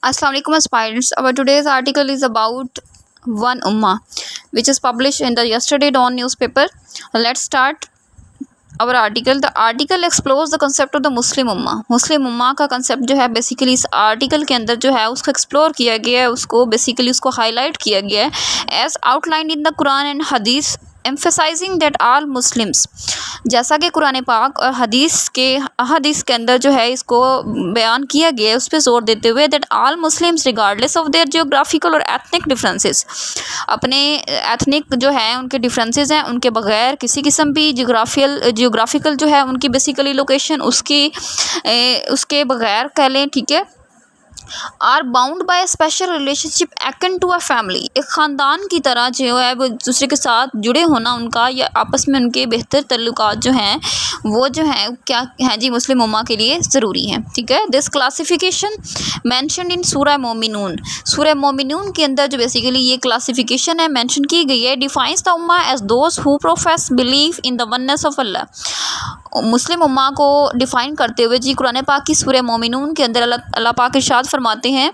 Assalamu alaikum aspirants. Our today's article is about One Ummah, which is published in the Yesterday Dawn newspaper. Let's start our article. The article explores the concept of the Muslim Ummah. Muslim Ummah का concept जो है basically इस article के अंदर जो है उसको explore किया गया है, उसको basically उसको highlight किया गया है as outlined in the Quran and Hadith, emphasizing that all Muslims, जैसा कि कुरान पाक और हदीस के अंदर जो है इसको बयान किया गया है, उस पर जोर देते हुए that all Muslims regardless of their geographical और एथनिक डिफरेंसेस, अपने एथनिक जो है उनके डिफरेंसेस हैं उनके बगैर किसी किस्म भी जियोग्राफिकल जो है उनकी बेसिकली लोकेशन उसके बगैर कह लें, ठीक है, are bound by special relationship akin to a family, एक ख़ानदान की तरह जो है वो दूसरे के साथ जुड़े होना उनका या आपस में उनके बेहतर तल्लुकात जो हैं वो जो हैं क्या हैं जी मुस्लिम उम्मा के लिए ज़रूरी हैं, ठीक है। दिस क्लासिफिकेशन मेंशन इन सूरह मोमिनून के अंदर जो बेसिकली ये क्लासिफिकेशन है मेंशन की गई है, defines the ummah as those who profess believe in the oneness of Allah. Muslim ummah को डिफ़ाइन करते हुए जी कुरान पाक की सूरह मोमिनून के अंदर अल्लाह पाक इरशाद फरमाते हैं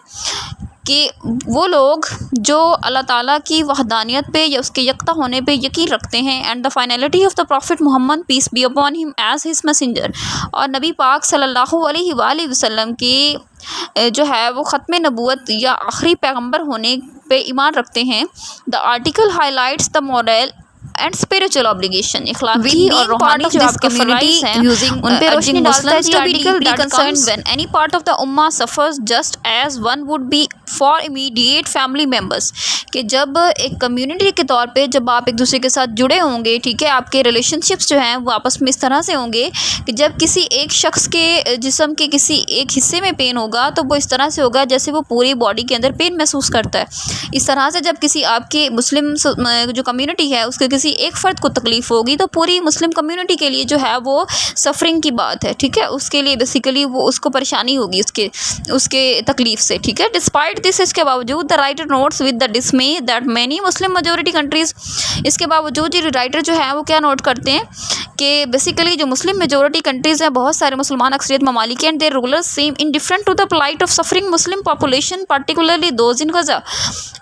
कि वो लोग जो अल्लाह ताला की वहदानियत पे या उसके यकता होने पे यकीन रखते हैं and the finality of the prophet Muhammad peace be upon him as his messenger, और नबी पाक सल्लल्लाहु अलैहि वसल्लम की जो है वो ख़त्म नबूवत या आखिरी पैगंबर होने पे ईमान रखते हैं। The article highlights the moral and spiritual obligation, इखलाकी और रूहानी जो आपके फराइज़ हैं उन पे रोशनी डालता है। The article be concerned when any part of the ummah suffers just as one would be for immediate family members, कि जब एक कम्युनिटी के तौर पे जब आप एक दूसरे के साथ जुड़े होंगे, ठीक है, आपके रिलेशनशिप्स जो हैं वो आपस में इस तरह से होंगे कि जब किसी एक शख्स के जिस्म के किसी एक हिस्से में पेन होगा तो वो इस तरह से होगा जैसे वो पूरी बॉडी के अंदर पेन महसूस करता है। इस तरह से जब किसी आपके मुस्लिम जो कम्युनिटी है उसके किसी एक फ़र्द को तकलीफ़ होगी तो पूरी मुस्लिम कम्युनिटी के लिए जो है वो सफ़रिंग की बात है, ठीक है, उसके लिए बेसिकली वो उसको परेशानी होगी उसके तकलीफ़ से, ठीक है। डिस्पाइट दिस, इसके बावजूद the writer notes with the डिसमे that many Muslim majority countries, इसके बावजूद ये राइटर जो है वो क्या नोट करते हैं कि बेसिकली जो मुस्लिम मेजॉरिटी कंट्रीज़ हैं, बहुत सारे मुसलमान अक्सरियत ममालिक हैं, their rulers seem indifferent to the plight of suffering Muslim population particularly those in Gaza.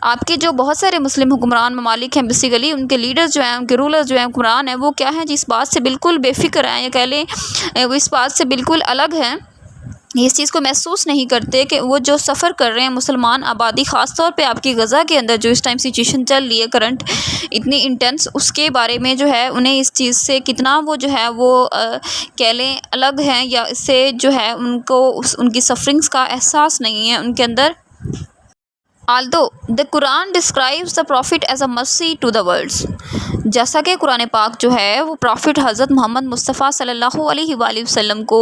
आपके जो बहुत सारे मुस्लिम हुक्मरान ममालिक हैं बेसिकली उनके लीडर्स जो हैं उनके रूलर्स जो हैं हुक्मरान हैं वो क्या हैं जी इस बात से बिल्कुल बेफिक्र हैं, या कह लें वो इस बात से बिल्कुल अलग हैं, इस चीज़ को महसूस नहीं करते कि वो जो सफ़र कर रहे हैं मुसलमान आबादी, ख़ास तौर पे आपकी गज़ा के अंदर जो इस टाइम सिचुएशन चल रही है करंट इतनी इंटेंस, उसके बारे में जो है उन्हें इस चीज़ से कितना वो जो है वो कह लें अलग हैं, या इससे जो है उनको उनकी सफरिंग्स का एहसास नहीं है उनके अंदर। Although the Quran describes the Prophet as a mercy to the worlds, जैसा कि कुरान पाक जो है वो प्रॉफिट हज़रत मोहम्मद मुस्तफ़ा सल्लल्लाहु अलैहि वसल्लम को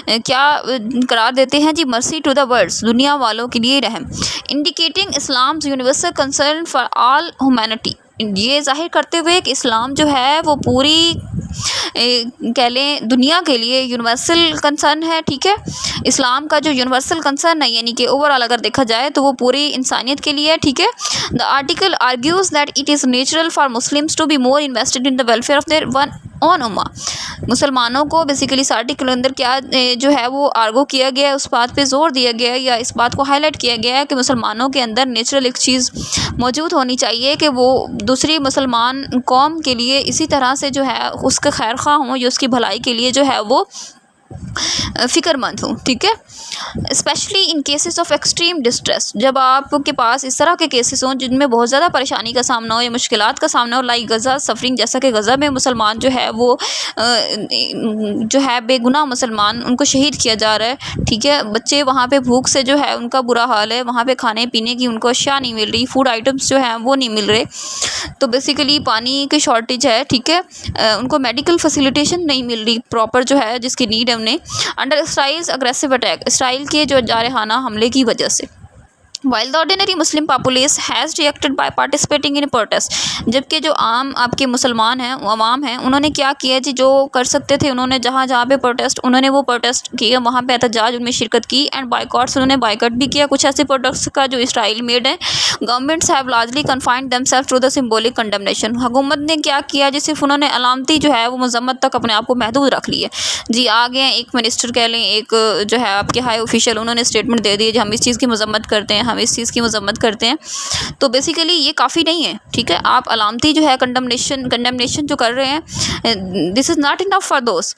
क्या करार देते हैं जी, मर्सी टू द वर्ल्ड्स, दुनिया वालों के लिए रहम, indicating Islam's universal concern for all humanity, ये ज़ाहिर करते हुए कि इस्लाम जो है वो पूरी कह लें दुनिया के लिए यूनिवर्सल कंसर्न है, ठीक है। इस्लाम का जो यूनिवर्सल कंसर्न है यानी कि ओवरऑल अगर देखा जाए तो वो पूरी इंसानियत के लिए है, ठीक है। The article argues that it is natural for Muslims to be more invested in the welfare of their one own ummah, मुसलमानों को बेसिकली इस आर्टिकल के अंदर क्या जो है वो आर्गू किया गया है, उस बात पे जोर दिया गया है या इस बात को हाईलाइट किया गया है कि मुसलमानों के अंदर नेचुरल एक चीज़ मौजूद होनी चाहिए कि वो दूसरी मुसलमान कौम के लिए इसी तरह से जो है उसके खैर ख्वाह हों या उसकी भलाई के लिए जो है वो फ़िक्रमंद हूँ, ठीक है। Specially in cases of extreme distress, जब आपके पास इस तरह के केसेस हों जिनमें बहुत ज़्यादा परेशानी का सामना हो या मुश्किलात का सामना हो, लाइक गज़ा सफरिंग, जैसा कि गज़ा में मुसलमान जो है वो जो है बेगुनाह मुसलमान उनको शहीद किया जा रहा है, ठीक है। बच्चे वहाँ पे भूख से जो है उनका बुरा हाल है, वहाँ पे खाने पीने की उनको अशिया नहीं मिल रही, फूड आइटम्स जो हैं वो नहीं मिल रहे, तो बेसिकली पानी की शॉर्टेज है, ठीक है, उनको मेडिकल फैसिलिटेशन नहीं मिल रही प्रॉपर जो है जिसकी नीड है उन्हें, under Israel's aggressive attack, Israel के जो जारहाना हमले की वजह से while the ordinary Muslim populace has reacted by participating in protest. جبکہ جو عام آپ کے مسلمان ہیں عوام ہیں انہوں نے کیا کیا جی، جو کر سکتے تھے انہوں نے جہاں جہاں پہ پروٹیسٹ انہوں نے وہ پروٹیسٹ کیا، وہاں پہ احتجاج ان میں شرکت کی، اینڈ بائیکاٹس انہوں نے بائیکٹ بھی کیا کچھ ایسے پروڈکٹس کا جو اسرائیل میڈ ہیں. Governments have largely confined them self to the symbolic condemnation. حکومت نے کیا کیا جی، صرف انہوں نے علامتی جو ہے وہ مذمت تک اپنے آپ کو محدود رکھ لی ہے. جی آگے ایک منسٹر کہہ لیں، ایک جو ہے آپ کے ہائی آفیشیل، انہوں نے اسٹیٹمنٹ دے دی جی ہم اس چیز کی مذمت کرتے ہیں، ہم اس چیز کی مذمت کرتے ہیں. تو بیسیکلی یہ کافی نہیں ہے، ٹھیک ہے. آپ علامتی جو ہے کنڈمنیشن جو کر رہے ہیں، this is not enough for those.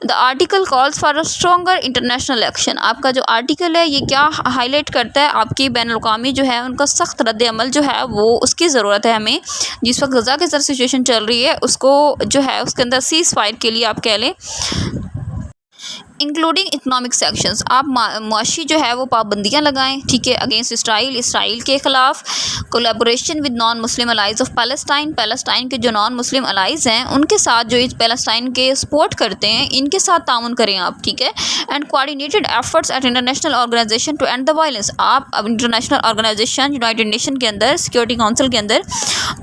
The article calls for a stronger international action. آپ کا جو آرٹیکل ہے یہ کیا ہائی لائٹ کرتا ہے، آپ کی بین الاقوامی جو ہے ان کا سخت رد عمل جو ہے وہ اس کی ضرورت ہے ہمیں. جس وقت غزہ کے سر سچویشن چل رہی ہے اس کو جو ہے اس کے اندر سیز فائر کے لیے آپ کہہ لیں انکلوڈنگ اکنامک سیکشنز. آپ معاشی جو ہے وہ پابندیاں لگائیں، ٹھیک ہے، اگینسٹ اسرائیل کے خلاف. Collaboration with non Muslim allies of Palestine کے جو نان مسلم الائز ہیں ان کے ساتھ جو پیلسٹائن کے سپورٹ کرتے ہیں ان کے ساتھ تعاون کریں آپ، ٹھیک ہے. And coordinated efforts at international organisation to end the violence. آپ اب انٹرنیشنل آرگنائزیشن یونائٹڈ نیشن کے اندر، سیکورٹی کونسل کے اندر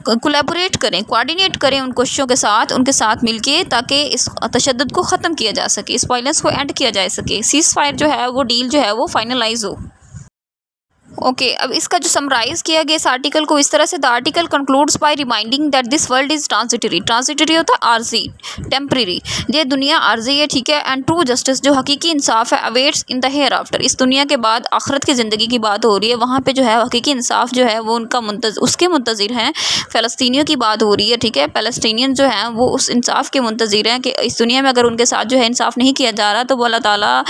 کولیبوریٹ کریں، کوآرڈینیٹ کریں ان کوششوں کے ساتھ، ان کے ساتھ مل کے، تاکہ اس تشدد کو ختم کیا جا سکے، اس وائلنس کو اینڈ کیا جا سکے، سیز فائر جو ہے وہ ڈیل جو ہے وہ فائنلائز ہو. اوکے اب اس کا جو سمرائز کیا گیا اس آرٹیکل کو اس طرح سے، the article concludes by reminding that this world is transitory ہوتا ہے عارضی، ٹیمپریری. یہ دنیا عارضی ہے، ٹھیک ہے. اینڈ ٹرو جسٹس جو حقیقی انصاف ہے اویٹس ان دا ہیئر آفٹر. اس دنیا کے بعد آخرت کی زندگی کی بات ہو رہی ہے، وہاں پہ جو ہے حقیقی انصاف جو ہے وہ ان کا اس کے منتظر ہیں. فلسطینیوں کی بات ہو رہی ہے، ٹھیک ہے. پیلسٹینین جو ہیں وہ اس انصاف کے منتظر ہیں کہ اس دنیا میں اگر ان کے ساتھ جو ہے انصاف نہیں کیا جا رہا تو وہ اللہ تعالیٰ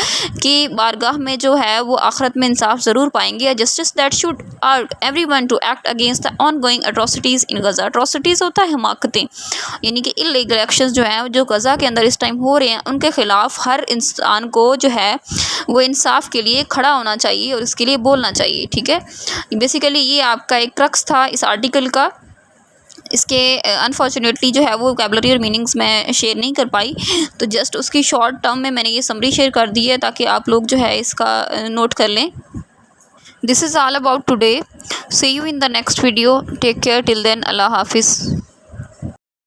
کی بارگاہ میں جو ہے وہ آخرت میں انصاف ضرور پائیں گے. Justice that should urge everyone to act against the ongoing atrocities in Gaza. atrocities ہوتا ہے حماقتیں، یعنی کہ illegal actions جو ہیں جو غزہ کے اندر اس ٹائم ہو رہے ہیں ان کے خلاف ہر انسان کو جو ہے وہ انصاف کے لیے کھڑا ہونا چاہیے اور اس کے لیے بولنا چاہیے، ٹھیک ہے. بیسیکلی یہ آپ کا ایک کرکس تھا اس آرٹیکل کا. اس کے انفارچونیٹلی جو ہے وہ ووکیبلری اور میننگز میں شیئر نہیں کر پائی، تو جسٹ اس کی شارٹ ٹرم میں نے یہ سمری شیئر کر دی ہے تاکہ آپ لوگ جو ہے اس کا نوٹ کر لیں. This is all about today. See you in the next video. Take care till then. Allah Hafiz.